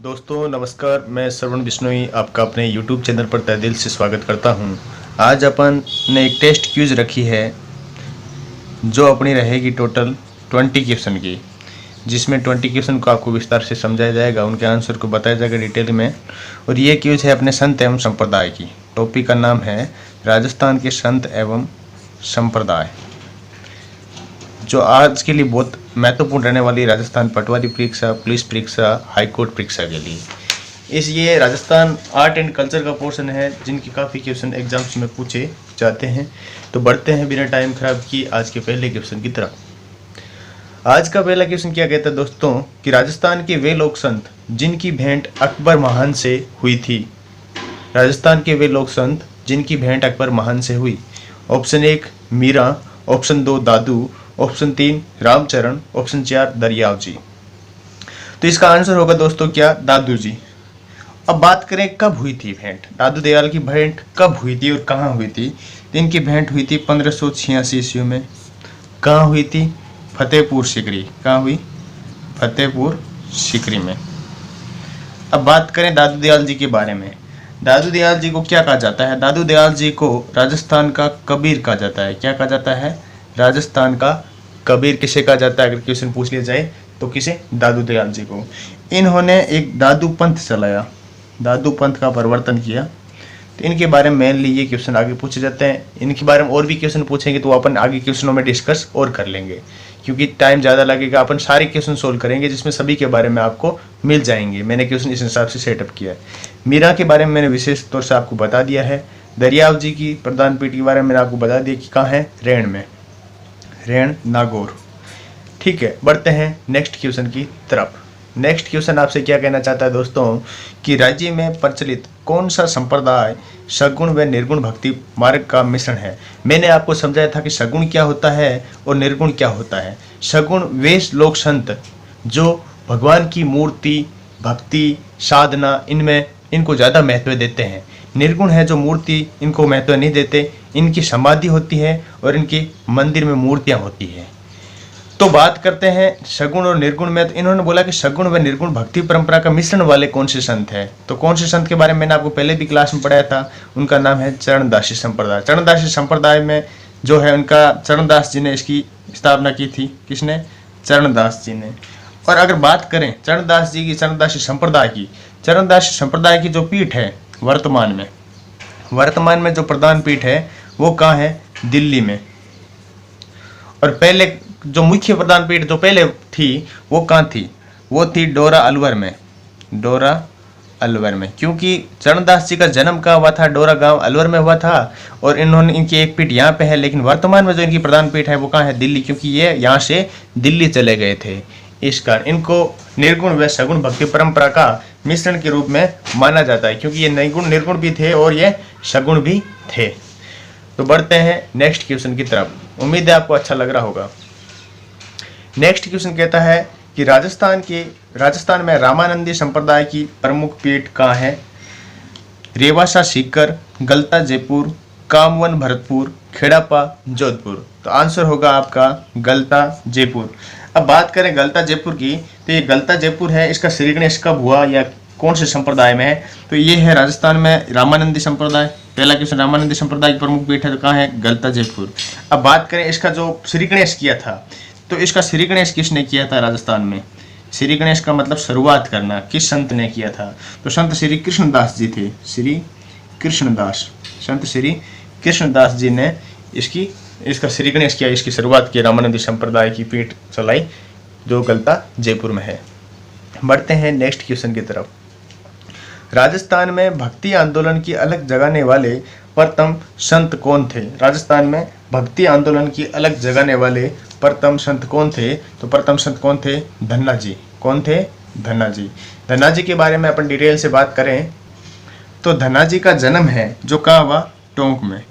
दोस्तों नमस्कार, मैं श्रवण बिश्नोई आपका अपने YouTube चैनल पर तहे दिल से स्वागत करता हूं। आज अपन ने एक टेस्ट क्यूज रखी है जो अपनी रहेगी टोटल 20 क्वेश्चन की, जिसमें 20 क्वेश्चन को आपको विस्तार से समझाया जाएगा, उनके आंसर को बताया जाएगा डिटेल में। और ये क्यूज है अपने संत एवं संप्रदाय की। टॉपिक का नाम है राजस्थान के संत एवं संप्रदाय, जो आज के लिए बहुत महत्वपूर्ण रहने वाली राजस्थान पटवारी परीक्षा, पुलिस परीक्षा, हाईकोर्ट परीक्षा के लिए। ये राजस्थान आर्ट एंड कल्चर का पोर्शन है, जिनके काफ़ी क्वेश्चन एग्जाम्स में पूछे जाते हैं। तो बढ़ते हैं बिना टाइम खराब किए आज के पहले क्वेश्चन की तरफ। आज का पहला क्वेश्चन क्या कहता है दोस्तों कि राजस्थान के वे लोक संत जिनकी भेंट अकबर महान से हुई थी। राजस्थान के वे लोक संत जिनकी भेंट अकबर महान से हुई। ऑप्शन 1 मीरा, ऑप्शन 2 दादू, ऑप्शन 3 रामचरण, ऑप्शन 4 दरियाव जी। तो इसका आंसर होगा दोस्तों क्या, दादू जी। अब बात करें कब हुई थी भेंट, दादू दयाल की भेंट कब हुई थी और कहाँ हुई थी। तो इनकी भेंट हुई थी 1586 ईस्वी में। कहाँ हुई थी, फतेहपुर सीकरी। कहाँ हुई, फतेहपुर सीकरी में। अब बात करें दादू दयाल जी के बारे में। दादू दयाल जी को क्या कहा जाता है, दादू दयाल जी को राजस्थान का कबीर कहा जाता है। क्या कहा जाता है, राजस्थान का कबीर किसे कहा जाता है, अगर क्वेश्चन पूछ लिया जाए तो किसे, दादू दयाल जी को। इन्होंने एक दादू पंथ चलाया, दादू पंथ का प्रवर्तन किया। तो इनके बारे में मेनली ये क्वेश्चन आगे पूछे जाते हैं। इनके बारे में और भी क्वेश्चन पूछेंगे तो अपन आगे क्वेश्चनों में डिस्कस और कर लेंगे, क्योंकि टाइम ज़्यादा लगेगा। अपन सारे क्वेश्चन सोल्व करेंगे जिसमें सभी के बारे में आपको मिल जाएंगे। मैंने क्वेश्चन इस हिसाब से सेटअप किया है। मीरा के बारे में मैंने विशेष तौर से आपको बता दिया है। दरियाव जी की प्रधान पीठ के बारे में मैंने आपको बता दिया कि कहाँ है, रेण में, रेण नागौर। ठीक है, बढ़ते हैं नेक्स्ट क्वेश्चन की तरफ। नेक्स्ट क्वेश्चन आपसे क्या कहना चाहता है दोस्तों कि राज्य में प्रचलित कौन सा संप्रदाय सगुण व निर्गुण भक्ति मार्ग का मिश्रण है। मैंने आपको समझाया था कि सगुण क्या होता है और निर्गुण क्या होता है। सगुण वे लोक संत जो भगवान की मूर्ति, भक्ति, साधना, इनको ज़्यादा महत्व देते हैं। निर्गुण है जो मूर्ति, इनको महत्व नहीं देते, इनकी समाधि होती है और इनके मंदिर में मूर्तियां होती हैं। तो बात करते हैं सगुण और निर्गुण में। तो इन्होंने बोला कि सगुण व निर्गुण भक्ति परंपरा का मिश्रण वाले कौन से संत हैं। तो कौन से संत के बारे में मैंने आपको पहले भी क्लास में पढ़ाया था, उनका नाम है चरणदासी संप्रदाय। चरणदासी संप्रदाय में जो है उनका, चरणदास जी ने इसकी स्थापना की थी। किसने, चरणदास जी ने। और अगर बात करें चरणदास जी की, चरणदासी संप्रदाय की, चरणदासी संप्रदाय की जो पीठ है वर्तमान में जो प्रधान पीठ है वो कहाँ है, दिल्ली में। और पहले जो मुख्य प्रधान पीठ जो पहले थी वो कहाँ थी, वो थी डोरा अलवर में, डोरा अलवर में। क्योंकि चरणदास जी का जन्म कहाँ हुआ था, डोरा गांव अलवर में हुआ था। और इनकी एक पीठ यहाँ पे है, लेकिन वर्तमान में जो इनकी प्रधान पीठ है वो कहाँ है, दिल्ली। क्योंकि ये यहाँ से दिल्ली चले गए थे। इस कारण इनको निर्गुण व सगुण भक्ति परंपरा का मिश्रण के रूप में माना जाता है, क्योंकि ये निर्गुण भी थे और ये सगुण भी थे। तो बढ़ते हैं नेक्स्ट क्वेश्चन की तरफ। उम्मीद है आपको अच्छा लग रहा होगा। नेक्स्ट क्वेश्चन कहता है कि राजस्थान में रामानंदी संप्रदाय की प्रमुख पीठ कहाँ है। रेवासा सीकर, गलता जयपुर, कामवन भरतपुर, खेड़ापा जोधपुर। तो आंसर होगा आपका गलता जयपुर। अब बात करें गलता जयपुर की, तो ये गलता जयपुर है, इसका श्री गणेश कब हुआ या कौन से संप्रदाय में है। तो ये है राजस्थान में रामानंदी संप्रदाय। पहला क्वेश्चन, रामानंदी संप्रदाय की प्रमुख पीठ है तो कहाँ है, गलता जयपुर। अब बात करें इसका जो श्री गणेश किया था, तो इसका श्री गणेश किसने किया था राजस्थान में। श्री गणेश का मतलब शुरुआत करना, किस संत ने किया था। तो संत श्री कृष्णदास जी थे, श्री कृष्णदास, संत श्री कृष्णदास जी ने इसका श्री गणेश किया, इसकी शुरुआत की, रामानंदी संप्रदाय की पीठ चलाई जो गलता जयपुर में है। बढ़ते हैं नेक्स्ट क्वेश्चन की तरफ। राजस्थान में भक्ति आंदोलन की अलग जगाने वाले प्रथम संत कौन थे। राजस्थान में भक्ति आंदोलन की अलग जगाने वाले प्रथम संत कौन थे। तो प्रथम संत कौन थे, धन्ना जी। कौन थे, धन्ना जी। धन्ना जी के बारे में अपन डिटेल से बात करें तो धन्ना जी का जन्म है जो कहाँ हुआ, टोंक में।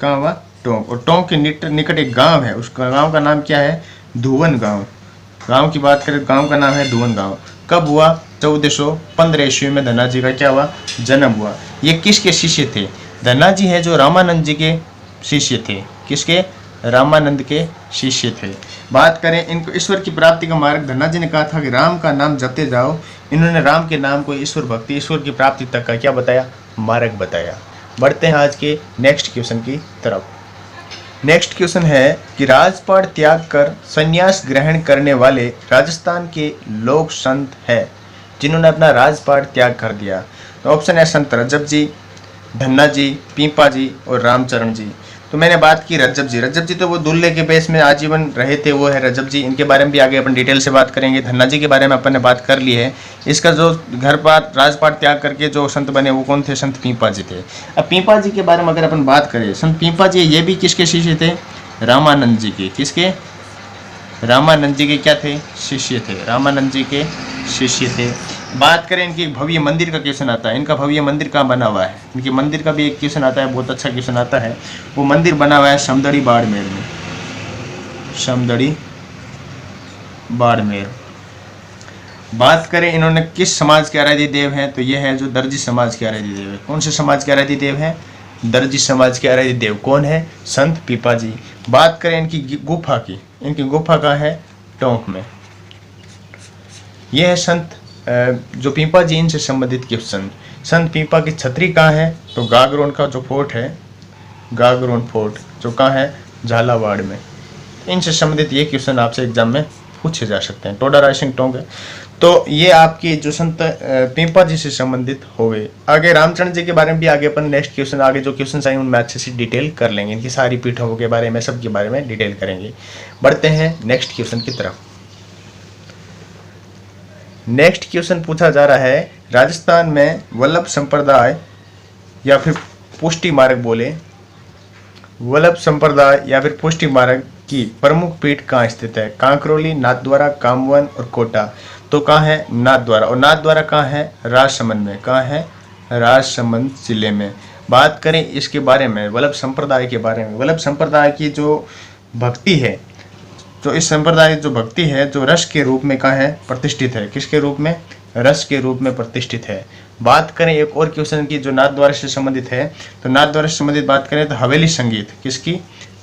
कहाँ हुआ, टोंक। और टोंक के निकट एक गांव है, उस गांव का नाम क्या है, धुवन गांव। गांव की बात करें, गांव का नाम है धुवन गांव। कब हुआ, 1415 ईस्वी में धन्ना जी का क्या हुआ, जन्म हुआ। ये किसके शिष्य थे, धन्ना जी है जो रामानंद जी के शिष्य थे। किसके, रामानंद के शिष्य थे। बात करें इनको ईश्वर की प्राप्ति का मार्ग, धन्ना जी ने कहा था कि राम का नाम जपते जाओ। इन्होंने राम के नाम को ईश्वर भक्ति, ईश्वर की प्राप्ति तक का क्या बताया, मार्ग बताया। बढ़ते हैं आज के नेक्स्ट क्वेश्चन की तरफ। नेक्स्ट क्वेश्चन है कि राजपाट त्याग कर संन्यास ग्रहण करने वाले राजस्थान के लोक संत है जिन्होंने अपना राजपाट त्याग कर दिया। तो ऑप्शन है संत रज्जब जी, धन्ना जी, पीपा जी और रामचरण जी। तो मैंने बात की रज्जब जी। रज्जब जी तो वो दुल्हे के बेस में आजीवन रहे थे, वो है रज्जब जी। इनके बारे में भी आगे अपन डिटेल से बात करेंगे। धन्ना जी के बारे में अपन ने बात कर ली है। इसका जो घर पाट राजपाट त्याग करके जो संत बने वो कौन थे, संत पीपा जी थे। अब पीपा जी के बारे में अगर अपन बात करें, संत पीपा जी ये भी किसके शिष्य थे, रामानंद जी के। किसके, रामानंद जी के क्या थे, शिष्य थे। रामानंद जी के शिष्य थे। बात करें इनकी भव्य मंदिर का क्वेश्चन आता है, इनका भव्य मंदिर कहाँ बना हुआ है, इनके मंदिर का भी एक क्वेश्चन आता है, बहुत अच्छा क्वेश्चन आता है। वो मंदिर बना हुआ है समदड़ी बाड़मेर में, समदड़ी बाड़मेर। बात करें इन्होंने किस समाज के आराध्य देव हैं, तो ये है जो दर्जी समाज के आराध्य देव है। कौन से समाज के आराध्य देव हैं, दर्जी समाज के आराध्य देव कौन है, संत पीपा जी। बात करें इनकी गुफा की, इनकी गुफा कहाँ है, टोंक में। यह है संत जो पीपा जी, इनसे संबंधित क्वेश्चन। संत पीपा की छतरी कहाँ है, तो गागरोन का जो फोर्ट है, गागरोन फोर्ट जो कहाँ है, झालावाड़ में। इनसे संबंधित ये क्वेश्चन आपसे एग्जाम में पूछे जा सकते हैं। टोडा रायसिंह टोंक है। तो ये आपकी जो संत पीपा जी से संबंधित हो गए। आगे रामचरण जी के बारे में भी आगे अपन नेक्स्ट क्वेश्चन, आगे जो क्वेश्चन आए उनमें अच्छे से डिटेल कर लेंगे। इनकी सारी पीठों के बारे में, सब के बारे में डिटेल करेंगे। बढ़ते हैं नेक्स्ट क्वेश्चन की तरफ। नेक्स्ट क्वेश्चन पूछा जा रहा है, राजस्थान में वल्लभ संप्रदाय या फिर पुष्टि मार्ग बोले, वल्लभ संप्रदाय या फिर पुष्टि मार्ग की प्रमुख पीठ कहाँ स्थित है, कांकरोली, नाथद्वारा, कामवन और कोटा। तो कहाँ है, नाथद्वारा। और नाथद्वारा कहाँ है, राजसमंद में। कहाँ है, राजसमंद जिले में। बात करें इसके बारे में, वल्लभ संप्रदाय के बारे में, वल्लभ संप्रदाय की जो भक्ति है, तो इस संप्रदाय जो भक्ति है जो रस के रूप में कहाँ है, प्रतिष्ठित है। किसके रूप में, रस के रूप में प्रतिष्ठित है। बात करें एक और क्वेश्चन की जो नाथद्वारा से संबंधित है, तो नाथद्वारा से संबंधित बात करें तो हवेली संगीत, किसकी,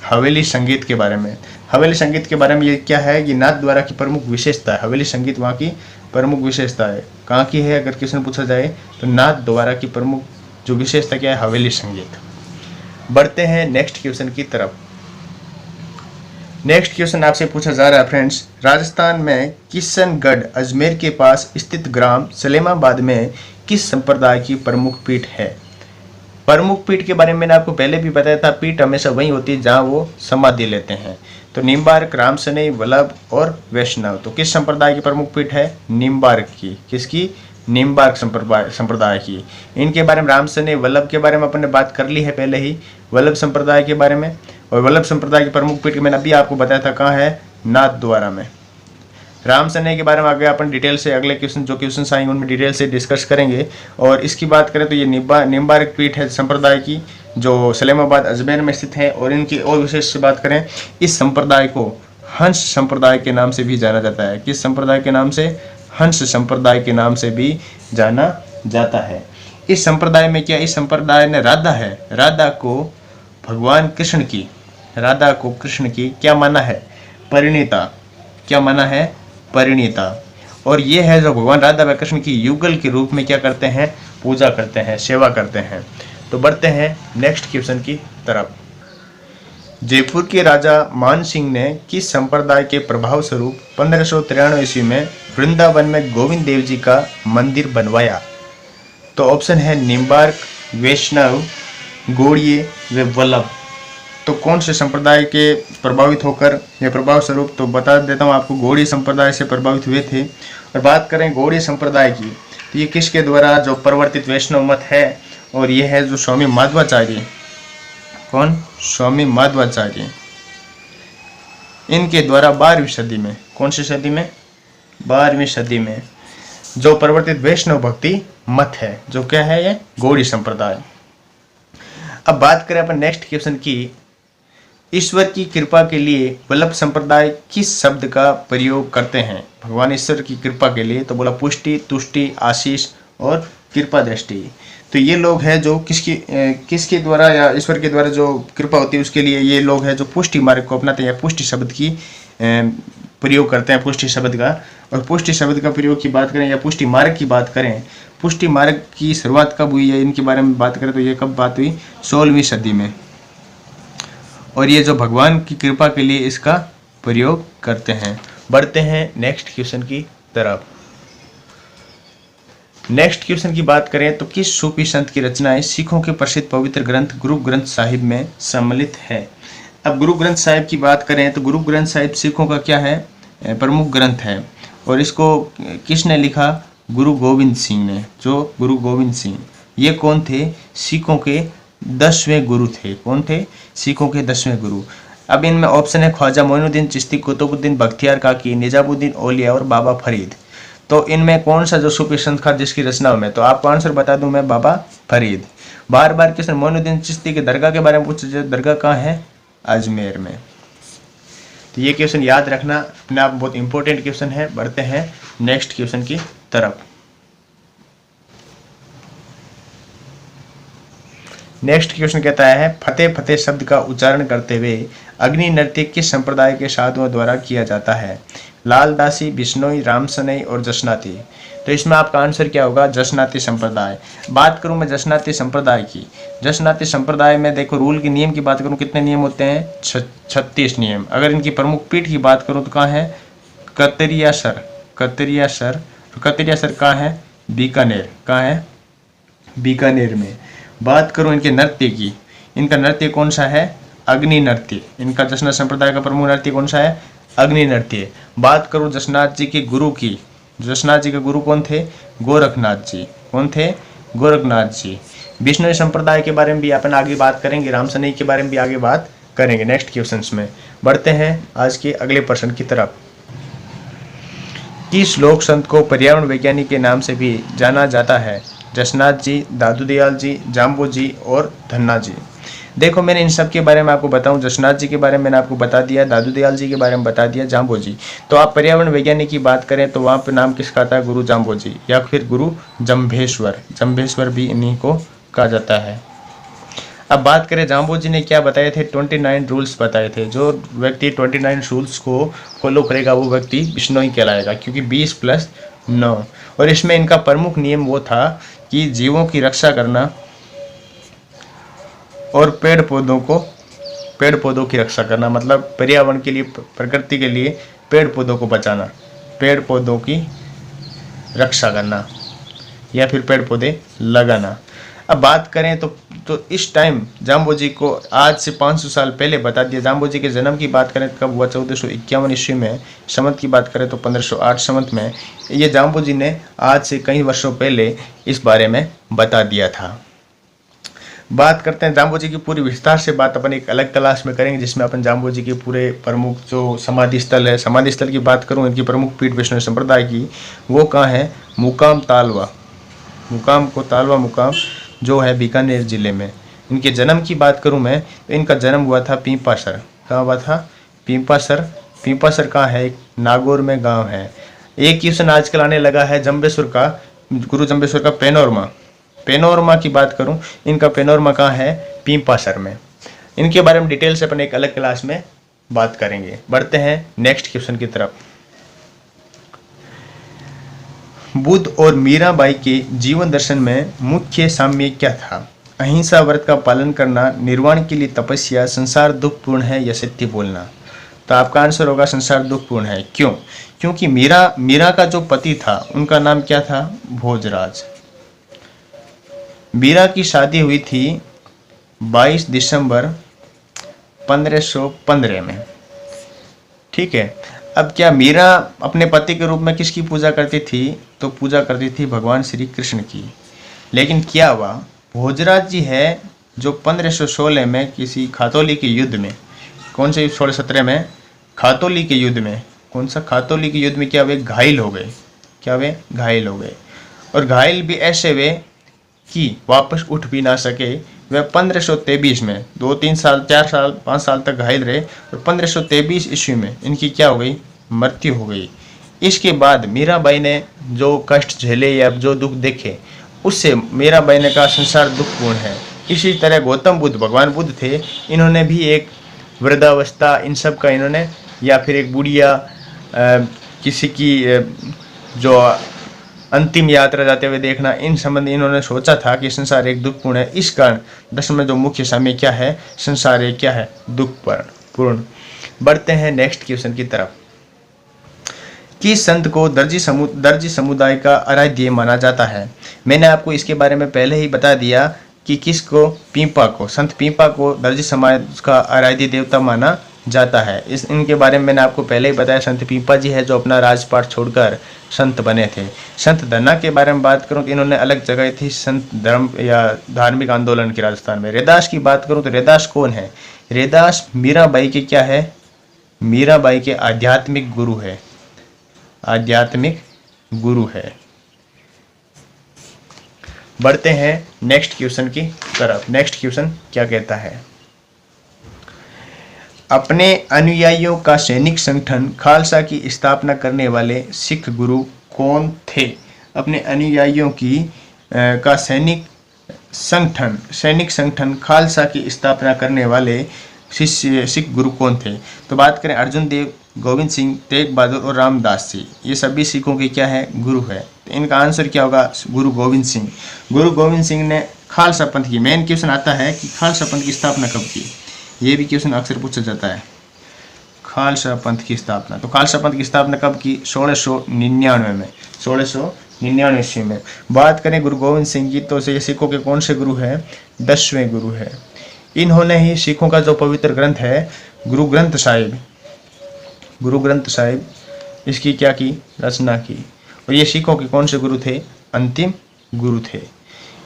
हवेली संगीत के बारे में। हवेली संगीत के बारे में ये क्या है कि नाथद्वारा की प्रमुख विशेषता है, हवेली संगीत वहाँ की प्रमुख विशेषता है। कहाँ की है, अगर क्वेश्चन पूछा जाए तो नाथद्वारा की प्रमुख जो विशेषता क्या है, हवेली संगीत। बढ़ते हैं नेक्स्ट क्वेश्चन की तरफ। नेक्स्ट क्वेश्चन आपसे पूछा जा रहा है फ्रेंड्स, राजस्थान में किशनगढ़ अजमेर के पास स्थित ग्राम सलेमाबाद में किस संप्रदाय की प्रमुख पीठ है। प्रमुख पीठ के बारे में मैंने आपको पहले भी बताया था, पीठ हमेशा वही होती है जहाँ वो समाधि लेते हैं। तो निम्बार्क, रामसनेई, वल्लभ और वैष्णव। तो किस संप्रदाय की प्रमुख पीठ है, निम्बार्क की। किसकी, निम्बार्क संप्रदाय की। इनके बारे में रामसनेई, वल्लभ के बारे में अपन ने बात कर ली है पहले ही, वल्लभ संप्रदाय के बारे में। और वल्लभ संप्रदाय की प्रमुख पीठ मैंने अभी आपको बताया था कहाँ है, नाथद्वारा में। रामसनेई के बारे में आगे अपन डिटेल से अगले क्वेश्चन जो क्वेश्चन आएंगे उनमें डिटेल से डिस्कस करेंगे। और इसकी बात करें तो ये निम्बार्क पीठ है संप्रदाय की, जो सलेमाबाद अजमेर में स्थित है। और इनकी और विशेष से बात करें, इस संप्रदाय को हंस संप्रदाय के नाम से भी जाना जाता है। किस संप्रदाय के नाम से, हंस संप्रदाय के नाम से भी जाना जाता है। इस संप्रदाय में क्या, इस संप्रदाय ने राधा है, राधा को भगवान कृष्ण की, राधा को कृष्ण की क्या माना है, परिणीता। क्या माना है, परिणीता। और ये है जो भगवान राधा व कृष्ण की युगल के रूप में क्या करते हैं, पूजा करते हैं, सेवा करते हैं। तो बढ़ते हैं नेक्स्ट क्वेश्चन की तरफ। जयपुर के राजा मान सिंह ने किस संप्रदाय के प्रभाव स्वरूप 1593 ईस्वी में वृंदावन में गोविंद देव जी का मंदिर बनवाया। तो ऑप्शन है निम्बार्क, वैष्णव, गौड़ीय व वल्लभ। तो कौन से संप्रदाय के प्रभावित होकर या प्रभाव स्वरूप, तो बता देता हूँ आपको, गौड़ीय संप्रदाय से प्रभावित हुए थे। और बात करें गौड़ीय संप्रदाय की, तो ये किसके द्वारा, जो परिवर्तित वैष्णव मत है, और ये है जो स्वामी माधवाचार्य। कौन, स्वामी माधवाचार्य। इनके द्वारा 12वीं सदी में, कौन सी सदी में, 12वीं सदी में जो परिवर्तित वैष्णव भक्ति मत है, जो क्या है, ये गौड़ीय संप्रदाय। अब बात करें अपन नेक्स्ट क्वेश्चन की, ईश्वर की कृपा के लिए वल्लभ संप्रदाय किस शब्द का प्रयोग करते हैं, भगवान ईश्वर की कृपा के लिए। तो बोला पुष्टि, तुष्टि, आशीष और कृपा दृष्टि। तो ये लोग हैं जो किसके द्वारा या ईश्वर के द्वारा जो कृपा होती है उसके लिए ये लोग हैं जो पुष्टि मार्ग को अपनाते हैं, पुष्टि शब्द की प्रयोग करते हैं पुष्टि शब्द का। और पुष्टि शब्द का प्रयोग की बात करें या पुष्टि मार्ग की बात करें, पुष्टि मार्ग की शुरुआत कब हुई है इनके बारे में बात करें तो ये कब बात हुई, 16वीं सदी में। और ये जो भगवान की कृपा के लिए इसका प्रयोग करते हैं। बढ़ते हैं नेक्स्ट क्वेश्चन की तरफ। नेक्स्ट क्वेश्चन की बात करें तो किस सूफी संत की रचनाएं सिखों के प्रसिद्ध पवित्र ग्रंथ गुरु ग्रंथ साहिब में सम्मिलित है। अब गुरु ग्रंथ साहिब की बात करें तो गुरु ग्रंथ साहिब सिखों का क्या है, प्रमुख ग्रंथ है। और इसको किसने लिखा, गुरु गोविंद सिंह ने। जो गुरु गोविंद सिंह ये कौन थे, सिखों के 10वें गुरु थे। कौन थे, सिखों के 10वें गुरु। अब इनमें ऑप्शन है ख्वाजा मोइनुद्दीन चिश्ती, कुतुबुद्दीन बख्तियार काकी, निजामुद्दीन औलिया और बाबा फरीद। तो इनमें कौन सा जो सूफी संत था जिसकी रचना में, तो आपको आंसर बता दूं मैं, बाबा फरीद। बार बार क्वेश्चन मोइनुद्दीन चिश्ती के दरगाह के बारे में पूछा जाए, दरगाह कहाँ है, अजमेर में। तो ये क्वेश्चन याद रखना, अपने आप बहुत इंपॉर्टेंट क्वेश्चन है। बढ़ते हैं नेक्स्ट क्वेश्चन की तरफ। नेक्स्ट क्वेश्चन कहता है फतेह फतेह शब्द का उच्चारण करते हुए अग्नि नृत्य किस संप्रदाय के साधुओं द्वारा किया जाता है, लालदासी, बिश्नोई, रामसनई और जसनाती। तो इसमें आपका आंसर क्या होगा, जसनाती संप्रदाय। बात करूं मैं जसनाती संप्रदाय की, जसनाती संप्रदाय में देखो रूल के नियम की बात करूं कितने नियम होते हैं, 36 नियम। अगर इनकी प्रमुख पीठ की बात करूं तो कहाँ है, कतरिया सर। कतरिया सर, कतरिया सर कहाँ है, बीकानेर। कहाँ है, बीकानेर में। बात करूं इनके नृत्य की, इनका नृत्य कौन सा है, अग्नि नृत्य। इनका जसनाथ संप्रदाय का प्रमुख नृत्य कौन सा है, अग्नि नृत्य। बात करूं जसनाथ जी के गुरु की, जसनाथ जी के गुरु कौन थे, गोरखनाथ जी। कौन थे, गोरखनाथ जी। विष्णु संप्रदाय के बारे में भी अपन आगे बात करेंगे, रामसनई के बारे में भी आगे बात करेंगे नेक्स्ट क्वेश्चंस में। बढ़ते हैं आज के अगले प्रश्न की तरफ। किस लोक संत को पर्यावरण वैज्ञानिक के नाम से भी जाना जाता है, जसनाथ जी, दादू दयाल जी, जाम्बो जी और धन्ना जी। देखो मैंने इन सब के बारे में आपको बताऊं, जसनाथ जी के बारे में मैंने आपको बता दिया, दादू दयाल जी के बारे में बता दिया, जाम्बो जी। तो आप पर्यावरण वैज्ञानिक की बात करें तो वहाँ पे नाम किसका आता है, गुरु जाम्बो जी या फिर गुरु जम्भेश्वर। जम्भेश्वर भी इन्हीं को कहा जाता है। अब बात करें जाम्बो जी ने क्या बताए थे, 29 रूल्स बताए थे। जो व्यक्ति 29 रूल्स को फॉलो करेगा वो व्यक्ति बिश्नोई कहलाएगा, क्योंकि 20 + 9। और इसमें इनका प्रमुख नियम वो था कि जीवों की रक्षा करना और पेड़ पौधों की रक्षा करना, मतलब पर्यावरण के लिए, प्रकृति के लिए पेड़ पौधों को बचाना, पेड़ पौधों की रक्षा करना या फिर पेड़ पौधे लगाना। अब बात करें तो इस टाइम जाम्बो जी को आज से 500 साल पहले बता दिया। जाम्बो जी के जन्म की बात करें तो कब हुआ, 1451 ईस्वी में। संवत की बात करें तो 1508 संवत में। ये जाम्बो जी ने आज से कई वर्षों पहले इस बारे में बता दिया था। बात करते हैं जाम्बो जी की पूरी विस्तार से बात अपन एक अलग क्लास में करेंगे, जिसमें अपन जाम्बो जी के पूरे प्रमुख जो समाधि स्थल है, समाधि स्थल की बात करूं, इनकी प्रमुख पीठ वैष्णव संप्रदाय की, वो कहाँ है, मुकाम तालवा। मुकाम को तालवा मुकाम जो है बीकानेर जिले में। इनके जन्म की बात करूं मैं तो इनका जन्म हुआ था पीपासर। कहाँ हुआ था, पीपासर। पीपासर कहाँ है, एक नागौर में गांव है। एक क्वेश्चन आजकल आने लगा है जम्बेश्वर का, गुरु जम्बेश्वर का पेनोरमा। पेनोरमा की बात करूं, इनका पेनोरमा कहाँ है, पीपासर में। इनके बारे में डिटेल से अपन एक अलग क्लास में बात करेंगे। बढ़ते हैं नेक्स्ट क्वेश्चन की तरफ। बुद्ध और मीराबाई के जीवन दर्शन में मुख्य साम्य क्या था, अहिंसा व्रत का पालन करना, निर्वाण के लिए तपस्या, संसार दुखपूर्ण है या सत्य बोलना। तो आपका आंसर होगा संसार दुखपूर्ण है। क्यों, क्योंकि मीरा का जो पति था उनका नाम क्या था, भोजराज। मीरा की शादी हुई थी 22 दिसंबर 1515 में। ठीक है। अब क्या मीरा अपने पति के रूप में किसकी पूजा करती थी, तो पूजा करती थी भगवान श्री कृष्ण की। लेकिन क्या हुआ, भोजराज जी है जो 1516 में किसी खातौली के युद्ध में, कौन से 1617 में खातौली के युद्ध में, कौन सा खातौली के युद्ध में क्या हुए, घायल हो गए। क्या हुए, घायल हो गए। और घायल भी ऐसे हुए कि वापस उठ भी ना सके। वह 1523 में 2-3 साल 4 साल 5 साल तक घायल रहे और 1523 ईस्वी में इनकी क्या हो गई, मृत्यु हो गई। इसके बाद मीराबाई ने जो कष्ट झेले या जो दुख देखे, उससे मीराबाई ने कहा संसार दुखपूर्ण है। इसी तरह गौतम बुद्ध, भगवान बुद्ध थे, इन्होंने भी एक वृद्धावस्था इन सब का इन्होंने या फिर एक बुढ़िया किसी की जो अंतिम यात्रा जाते हुए देखना, इन संबंध इन्होंने सोचा था कि संसार एक दुखपूर्ण है। इस कारण दशम में जो मुख्य साम्य क्या है, संसार एक क्या है, दुखपूर्ण। बढ़ते हैं नेक्स्ट क्वेश्चन की तरफ। किस संत को दर्जी समुदाय का आराध्य माना जाता है? मैंने आपको इसके बारे में पहले ही बता दिया कि किसको, पीपा को, संत पीपा को दर्जी समाज का आराध्य देवता माना जाता है। इनके बारे में मैंने आपको पहले ही बताया, संत पीपा जी है जो अपना राजपाट छोड़कर संत बने थे। संत धन्ना के बारे में बात करूं तो इन्होंने अलग जगह थी संत धर्म या धार्मिक आंदोलन की राजस्थान में। रैदास की बात करूं तो रैदास कौन है? रैदास मीराबाई के क्या है, मीराबाई के आध्यात्मिक गुरु है, आध्यात्मिक गुरु है। बढ़ते हैं नेक्स्ट क्वेश्चन की तरफ। नेक्स्ट क्वेश्चन क्या कहता है? अपने अनुयायियों का सैनिक संगठन खालसा की स्थापना करने वाले सिख गुरु कौन थे? अपने अनुयायियों की का सैनिक संगठन खालसा की स्थापना करने वाले सिख गुरु कौन थे? तो बात करें अर्जुन देव, गोविंद सिंह, तेग बहादुर और रामदास जी, ये सभी सिखों के क्या है, गुरु है। तो इनका आंसर क्या होगा? गुरु गोविंद सिंह। गुरु गोविंद सिंह ने खालसा पंथ की, मेन क्वेश्चन आता है कि खालसा पंथ की स्थापना कब की, ये भी क्वेश्चन अक्सर पूछा जाता है। खालसा पंथ की स्थापना, तो खालसा पंथ की स्थापना कब की? 1699 में, 1699 ईस्वी में। बात करें गुरु गोविंद सिंह की, तो ये सिखों के कौन से गुरु हैं? 10वें गुरु है। इन्होंने ही सिखों का जो पवित्र ग्रंथ है गुरु ग्रंथ साहिब, इसकी क्या की, रचना की। और ये सिखों के कौन से गुरु थे? अंतिम गुरु थे।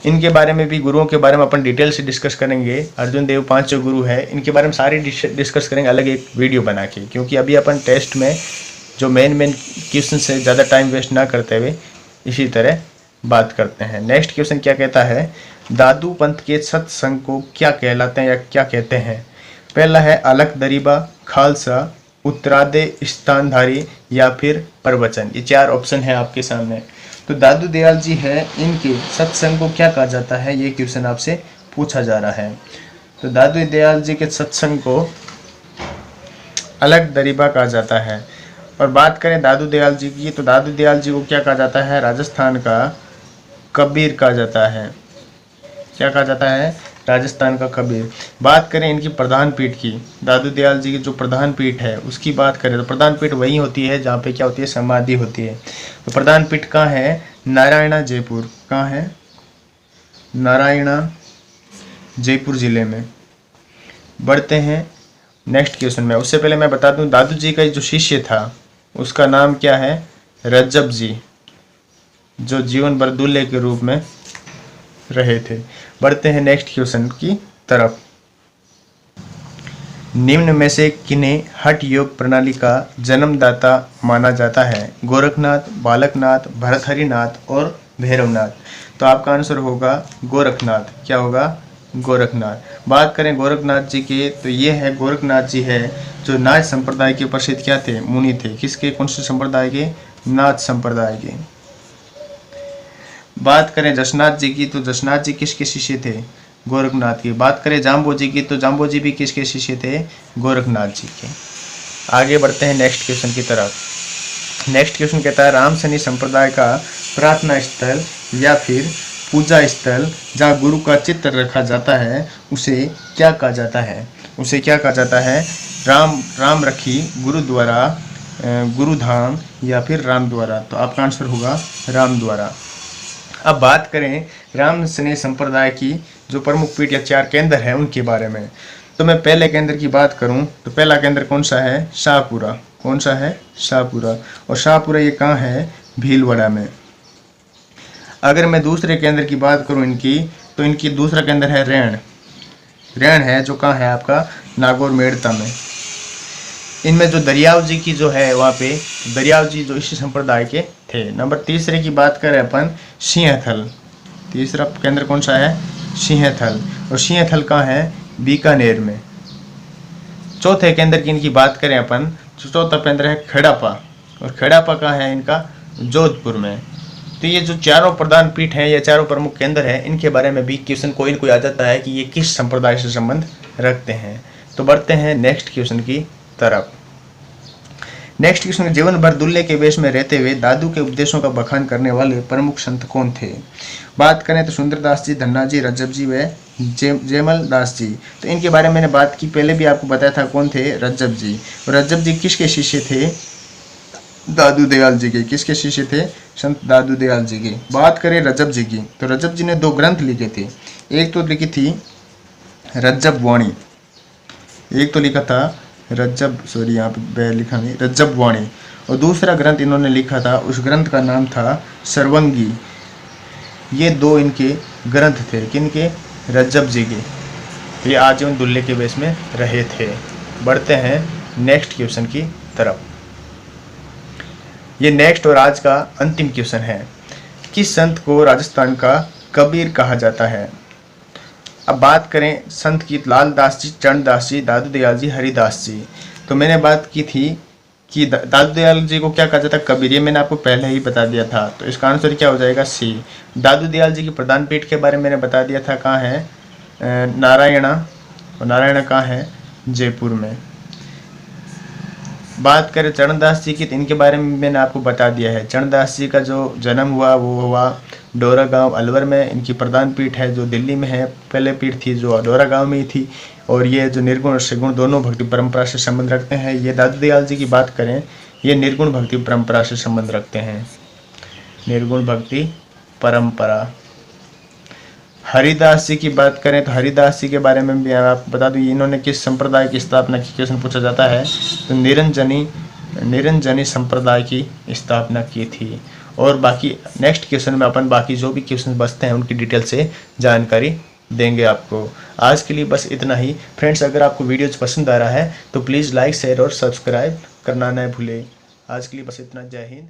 इनके बारे में भी, गुरुओं के बारे में अपन डिटेल से डिस्कस करेंगे। अर्जुन देव 5 गुरु है, इनके बारे में सारे डिस्कस करेंगे अलग एक वीडियो बना के, क्योंकि अभी अपन टेस्ट में जो मेन क्वेश्चन से ज़्यादा टाइम वेस्ट ना करते हुए इसी तरह बात करते हैं। नेक्स्ट क्वेश्चन क्या कहता है? दादू पंथ के सत्संग को क्या कहलाते हैं या क्या कहते हैं? पहला है अलख दरीबा, खालसा, उत्तरादे स्थानधारी या फिर प्रवचन। ये 4 ऑप्शन है आपके सामने। तो दादू दयाल जी है, इनके सत्संग को क्या कहा जाता है, ये क्वेश्चन आपसे पूछा जा रहा है। तो दादू दयाल जी के सत्संग को अलग दरीबा कहा जाता है। और बात करें दादू दयाल जी की, तो दादू दयाल जी को क्या कहा जाता है? राजस्थान का कबीर कहा जाता है। क्या कहा जाता है? राजस्थान का कबीर। बात करें इनकी प्रधान पीठ की, दादू दयाल जी की जो प्रधान पीठ है उसकी बात करें तो प्रधान पीठ वही होती है जहाँ पे क्या होती है, समाधि होती है। तो प्रधान पीठ कहाँ है? नारायणा जयपुर। कहाँ है? नारायणा जयपुर जिले में। बढ़ते हैं नेक्स्ट क्वेश्चन में। उससे पहले मैं बता दूं, दादू जी का जो शिष्य था उसका नाम क्या है? रज्जब जी, जो जीवन भर दूल्हे के रूप में रहे थे। बढ़ते हैं नेक्स्ट क्वेश्चन की तरफ। निम्न में से किन्हें हठ योग प्रणाली का जन्मदाता माना जाता है? गोरखनाथ, बालकनाथ, भरथरीनाथ और भैरवनाथ। तो आपका आंसर होगा गोरखनाथ। क्या होगा? गोरखनाथ। बात करें गोरखनाथ जी के, तो ये है गोरखनाथ जी है जो नाथ संप्रदाय के प्रसिद्ध क्या थे? मुनि थे। किसके? कौन से संप्रदाय के? नाथ संप्रदाय के। बात करें जसनाथ जी की, तो जसनाथ जी किसके शिष्य थे? गोरखनाथ की। बात करें जाम्बो जी की, तो जाम्बो जी भी किसके शिष्य थे? गोरखनाथ जी के। आगे बढ़ते हैं नेक्स्ट क्वेश्चन की तरफ। नेक्स्ट क्वेश्चन कहता है रामसनी संप्रदाय का प्रार्थना स्थल या फिर पूजा स्थल जहाँ गुरु का चित्र रखा जाता है उसे क्या कहा जाता है? उसे क्या कहा जाता है? राम रखी, गुरुद्वारा, गुरुधाम या फिर रामद्वारा। तो आपका आंसर होगा रामद्वारा। अब बात करें रामसनी संप्रदाय की जो प्रमुख पीठ या 4 केंद्र हैं उनके बारे में। तो मैं पहले केंद्र की बात करूं तो पहला केंद्र कौन सा है? शाहपुरा। कौन सा है? शाहपुरा। और शाहपुरा ये कहाँ है? भीलवाड़ा में। अगर मैं दूसरे केंद्र की बात करूं इनकी, तो इनकी दूसरा केंद्र है रैण है जो कहाँ है आपका? नागौर मेड़ता में। इनमें जो दरियाव जी की जो है वहाँ पे, दरियाव जी जो इसी संप्रदाय के थे। नंबर तीसरे की बात करें अपन, सिंहथल। तीसरा केंद्र कौन सा है? सिंहथल। और सिंहथल कहाँ है? बीकानेर में। चौथे केंद्र की इनकी बात करें अपन, तो चौथा केंद्र है खेड़ापा। और खेड़ापा कहाँ है इनका? जोधपुर में। तो ये जो चारों प्रधान पीठ हैं या चारों प्रमुख केंद्र हैं, इनके बारे में भी क्वेश्चन कोई न कोई आ जाता है कि ये किस संप्रदाय से संबंध रखते हैं। तो बढ़ते हैं नेक्स्ट क्वेश्चन की तरफ। नेक्स्ट क्वेश्चन, जीवन भर दूल्हे के वेश में रहते हुए दादू के उपदेशों का बखान करने वाले प्रमुख संत कौन थे? बात करें तो सुंदरदास जी, धन्ना जी, रज्जब जी व जयमल दास जी। तो इनके बारे में मैंने बात की, पहले भी आपको बताया था कौन थे, रज्जब जी। और रज्जब जी किसके शिष्य थे? दादू दयाल जी के। किसके शिष्य थे? संत दादू दयाल जी के। बात करें रज्जब जी की, तो रज्जब जी ने 2 ग्रंथ लिखे थे। एक तो लिखी थी रज्जब वाणी, एक तो लिखा था यहाँ पे लिखा नहीं, रज्जब वाणी। और दूसरा ग्रंथ इन्होंने लिखा था, उस ग्रंथ का नाम था सर्वंगी। ये 2 इनके ग्रंथ थे, किनके? रज्जब जी के। ये आजीवन दूल्हे के वेश में रहे थे। बढ़ते हैं नेक्स्ट क्वेश्चन की तरफ। ये नेक्स्ट और आज का अंतिम क्वेश्चन है, किस संत को राजस्थान का कबीर कहा जाता है? अब बात करें संत की, लाल दास जी, चरणदास जी, दादू दयाल जी, हरिदास जी। तो मैंने बात की थी कि दादू दयाल जी को क्या कहा जाता है? कबीर। ये मैंने आपको पहले ही बता दिया था, तो इसका आंसर क्या हो जाएगा? सी। दादू दयाल जी की प्रधान पीठ के बारे में मैंने बता दिया था, कहाँ है? नारायणा। और नारायणा कहाँ है? जयपुर में। बात करें चरणदास जी की, तो इनके बारे में मैंने आपको बता दिया है। चरणदास जी का जो जन्म हुआ वो हुआ डोरा गांव अलवर में। इनकी प्रधान पीठ है जो दिल्ली में है, पहले पीठ थी जो डोरा गांव में ही थी। और ये जो निर्गुण और सगुण दोनों भक्ति परंपरा से संबंध रखते हैं। ये दादू दयाल जी की बात करें, ये निर्गुण भक्ति परंपरा से संबंध रखते हैं, निर्गुण भक्ति परंपरा। हरिदास जी की बात करें तो हरिदास जी के बारे में भी आपको बता दूं, इन्होंने किस संप्रदाय की स्थापना की? क्वेश्चन पूछा जाता है तो निरंजनी संप्रदाय की स्थापना की थी। और बाकी नेक्स्ट क्वेश्चन में अपन बाकी जो भी क्वेश्चन बचते हैं उनकी डिटेल से जानकारी देंगे आपको। आज के लिए बस इतना ही फ्रेंड्स। अगर आपको वीडियोज पसंद आ रहा है तो प्लीज़ लाइक, शेयर और सब्सक्राइब करना न भूलें। आज के लिए बस इतना। जय हिंद।